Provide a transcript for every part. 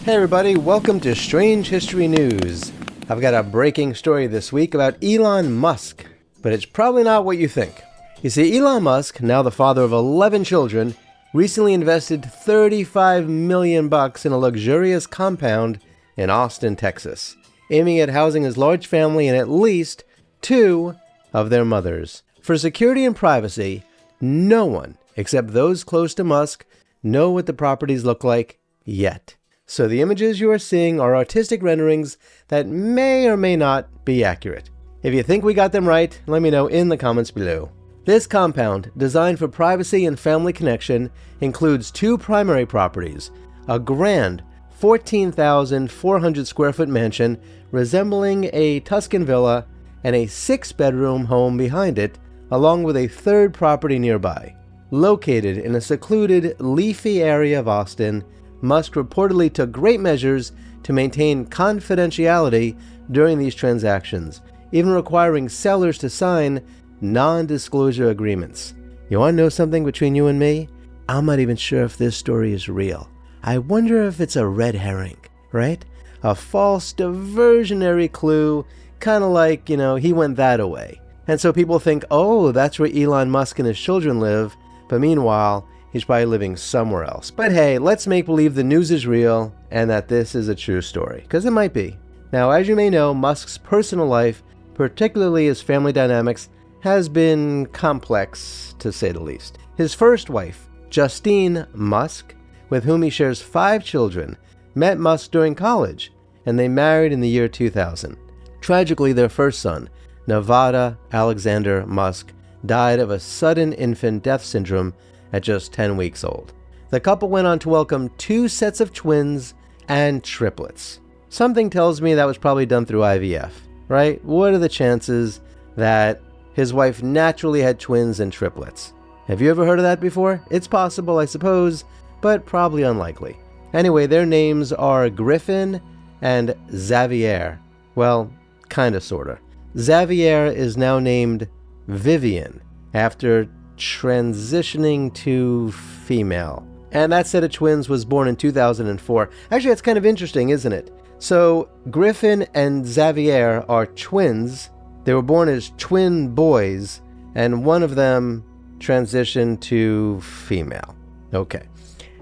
Hey everybody, welcome to Strange History News. I've got a breaking story this week about Elon Musk, but it's probably not what you think. You see, Elon Musk, now the father of 11 children, recently invested $35 million in a luxurious compound in Austin, Texas, aiming at housing his large family and at least 2 of their mothers. For security and privacy, no one except those close to Musk know what the properties look like yet. So the images you are seeing are artistic renderings that may or may not be accurate. If you think we got them right, let me know in the comments below. This compound, designed for privacy and family connection, includes 2 primary properties, a grand 14,400 square foot mansion resembling a Tuscan villa and a 6-bedroom home behind it, along with a 3rd property nearby. Located in a secluded, leafy area of Austin, Musk reportedly took great measures to maintain confidentiality during these transactions, even requiring sellers to sign non-disclosure agreements. You want to know something between you and me? I'm not even sure if this story is real. I wonder if it's a red herring, right? A false diversionary clue, kind of like, he went that way. And so people think, oh, that's where Elon Musk and his children live, but meanwhile, he's probably living somewhere else. But hey, let's make believe the news is real and that this is a true story, because it might be. Now, as you may know, Musk's personal life, particularly his family dynamics, has been complex, to say the least. His first wife, Justine Musk, with whom he shares 5 children, met Musk during college, and they married in the year 2000. Tragically, their first son, Nevada Alexander Musk, died of a sudden infant death syndrome at just 10 weeks old. The couple went on to welcome 2 sets of twins and triplets. Something tells me that was probably done through IVF, right? What are the chances that his wife naturally had twins and triplets? Have you ever heard of that before? It's possible, I suppose, but probably unlikely. Anyway, their names are Griffin and Xavier. Well, kinda sorta. Xavier is now named Vivian after transitioning to female. And that set of twins was born in 2004. Actually, that's kind of interesting, isn't it? So, Griffin and Xavier are twins. They were born as twin boys, and one of them transitioned to female. Okay.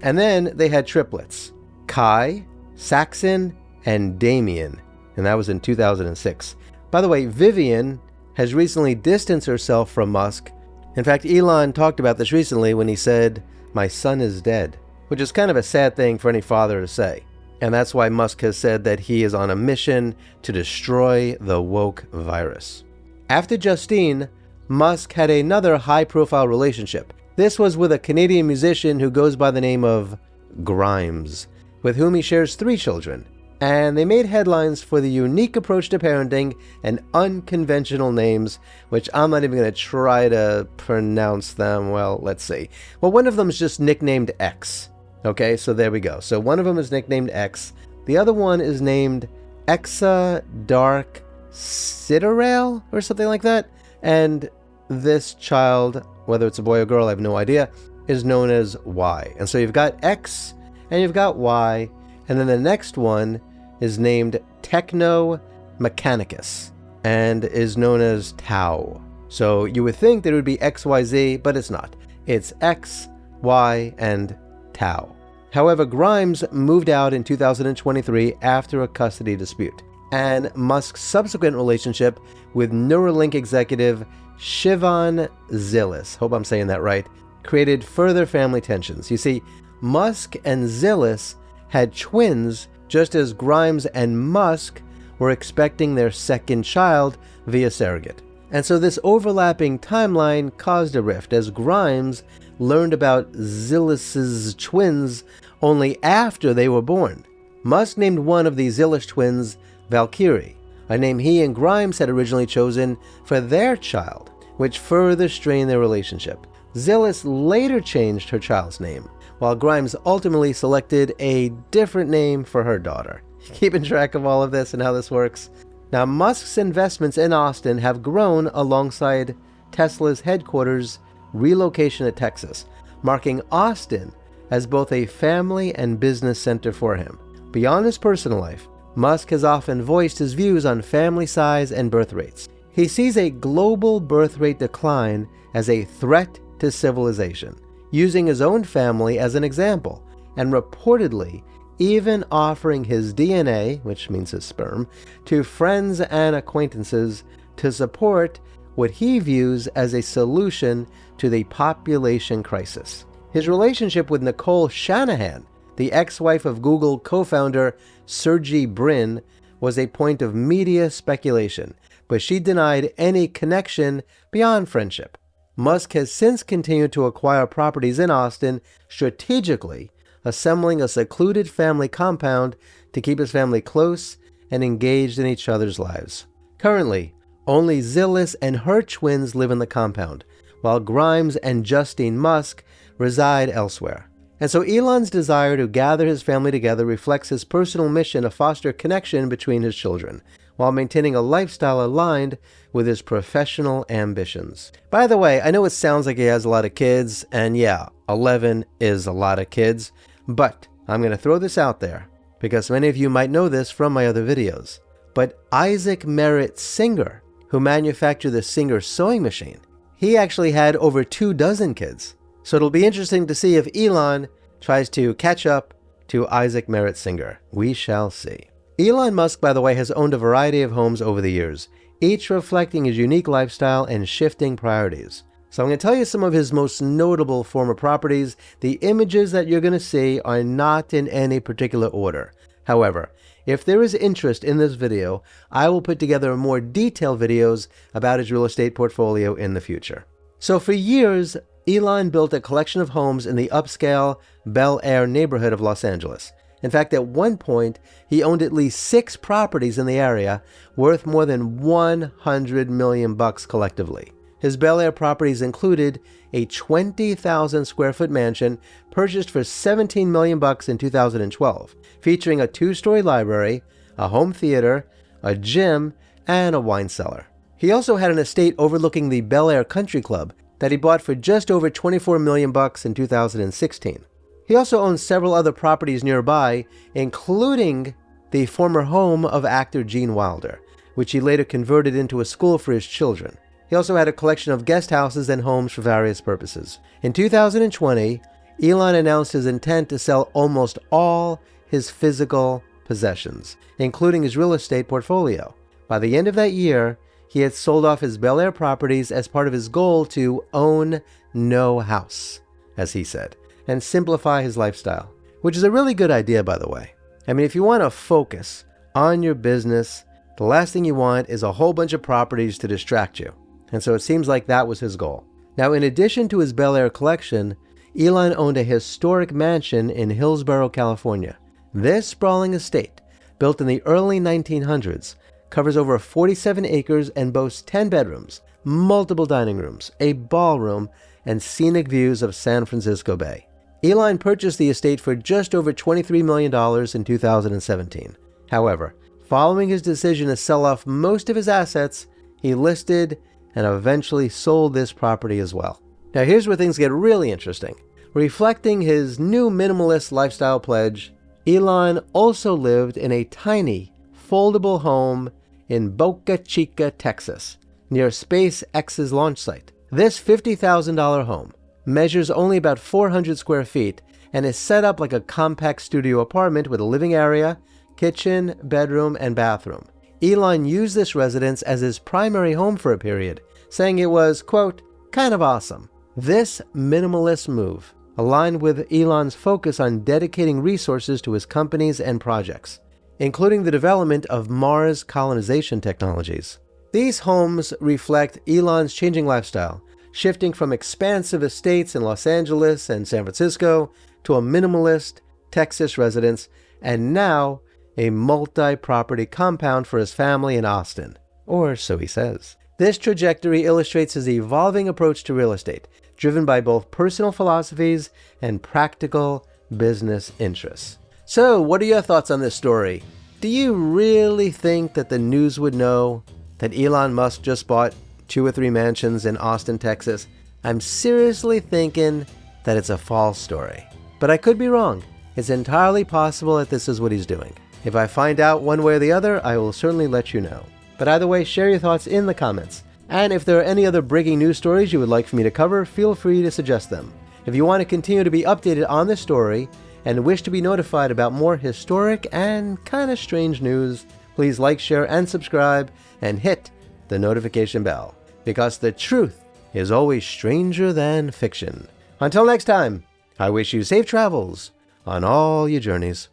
And then they had triplets, Kai, Saxon, and Damien. And that was in 2006. By the way, Vivian has recently distanced herself from Musk. In fact, Elon talked about this recently when he said, "My son is dead," which is kind of a sad thing for any father to say. And that's why Musk has said that he is on a mission to destroy the woke virus. After Justine, Musk had another high-profile relationship. This was with a Canadian musician who goes by the name of Grimes, with whom he shares 3 children. And they made headlines for the unique approach to parenting and unconventional names, which I'm not even going to try to pronounce them. Well, let's see. Well, one of them is just nicknamed X. Okay, so there we go. So one of them is nicknamed X. The other one is named Exa Dark Citarail or something like that. And this child, whether it's a boy or girl, I have no idea, is known as Y. And so you've got X and you've got Y. And then the next one is named Techno Mechanicus and is known as Tau. So you would think that it would be XYZ, but it's not. It's X, Y, and Tau. However, Grimes moved out in 2023 after a custody dispute, and Musk's subsequent relationship with Neuralink executive Sivan Zilis, hope I'm saying that right, created further family tensions. You see, Musk and Zilis had twins just as Grimes and Musk were expecting their second child via surrogate. And so this overlapping timeline caused a rift as Grimes learned about Zilis's twins only after they were born. Musk named one of the Zilis twins Valkyrie, a name he and Grimes had originally chosen for their child, which further strained their relationship. Zilis later changed her child's name, while Grimes ultimately selected a different name for her daughter. Keeping track of all of this and how this works? Now, Musk's investments in Austin have grown alongside Tesla's headquarters relocation to Texas, marking Austin as both a family and business center for him. Beyond his personal life, Musk has often voiced his views on family size and birth rates. He sees a global birth rate decline as a threat to civilization, using his own family as an example, and reportedly even offering his DNA, which means his sperm, to friends and acquaintances to support what he views as a solution to the population crisis. His relationship with Nicole Shanahan, the ex-wife of Google co-founder Sergey Brin, was a point of media speculation, but she denied any connection beyond friendship. Musk has since continued to acquire properties in Austin strategically, assembling a secluded family compound to keep his family close and engaged in each other's lives. Currently, only Zillis and her twins live in the compound, while Grimes and Justine Musk reside elsewhere. And so Elon's desire to gather his family together reflects his personal mission to foster connection between his children, while maintaining a lifestyle aligned with his professional ambitions. By the way, I know it sounds like he has a lot of kids, and yeah, 11 is a lot of kids, but I'm going to throw this out there, because many of you might know this from my other videos. But Isaac Merritt Singer, who manufactured the Singer sewing machine, he actually had over 24 kids. So it'll be interesting to see if Elon tries to catch up to Isaac Merritt Singer. We shall see. Elon Musk, by the way, has owned a variety of homes over the years, each reflecting his unique lifestyle and shifting priorities. So I'm going to tell you some of his most notable former properties. The images that you're going to see are not in any particular order. However, if there is interest in this video, I will put together more detailed videos about his real estate portfolio in the future. So for years, Elon built a collection of homes in the upscale Bel Air neighborhood of Los Angeles. In fact, at one point, he owned at least 6 properties in the area worth more than $100 million collectively. His Bel Air properties included a 20,000 square foot mansion purchased for $17 million in 2012, featuring a 2-story library, a home theater, a gym, and a wine cellar. He also had an estate overlooking the Bel Air Country Club that he bought for just over $24 million in 2016. He also owns several other properties nearby, including the former home of actor Gene Wilder, which he later converted into a school for his children. He also had a collection of guest houses and homes for various purposes. In 2020, Elon announced his intent to sell almost all his physical possessions, including his real estate portfolio. By the end of that year, he had sold off his Bel Air properties as part of his goal to own no house, as he said, and simplify his lifestyle, which is a really good idea, by the way. I mean, if you want to focus on your business, the last thing you want is a whole bunch of properties to distract you. And so it seems like that was his goal. Now, in addition to his Bel Air collection, Elon owned a historic mansion in Hillsborough, California. This sprawling estate, built in the early 1900s, covers over 47 acres and boasts 10 bedrooms, multiple dining rooms, a ballroom, and scenic views of San Francisco Bay. Elon purchased the estate for just over $23 million in 2017. However, following his decision to sell off most of his assets, he listed and eventually sold this property as well. Now here's where things get really interesting. Reflecting his new minimalist lifestyle pledge, Elon also lived in a tiny, foldable home in Boca Chica, Texas, near SpaceX's launch site. This $50,000 home measures only about 400 square feet and is set up like a compact studio apartment with a living area, kitchen, bedroom, and bathroom. Elon used this residence as his primary home for a period, saying it was, quote, kind of awesome. This minimalist move aligned with Elon's focus on dedicating resources to his companies and projects, including the development of Mars colonization technologies. These homes reflect Elon's changing lifestyle, shifting from expansive estates in Los Angeles and San Francisco to a minimalist Texas residence, and now a multi-property compound for his family in Austin, or so he says. This trajectory illustrates his evolving approach to real estate, driven by both personal philosophies and practical business interests. So, what are your thoughts on this story? Do you really think that the news would know that Elon Musk just bought 2 or 3 mansions in Austin, Texas? I'm seriously thinking that it's a false story, but I could be wrong. It's entirely possible that this is what he's doing. If I find out one way or the other, I will certainly let you know. But either way, share your thoughts in the comments. And if there are any other breaking news stories you would like for me to cover, feel free to suggest them. If you want to continue to be updated on this story and wish to be notified about more historic and kind of strange news, please like, share, and subscribe, and hit the notification bell. Because the truth is always stranger than fiction. Until next time, I wish you safe travels on all your journeys.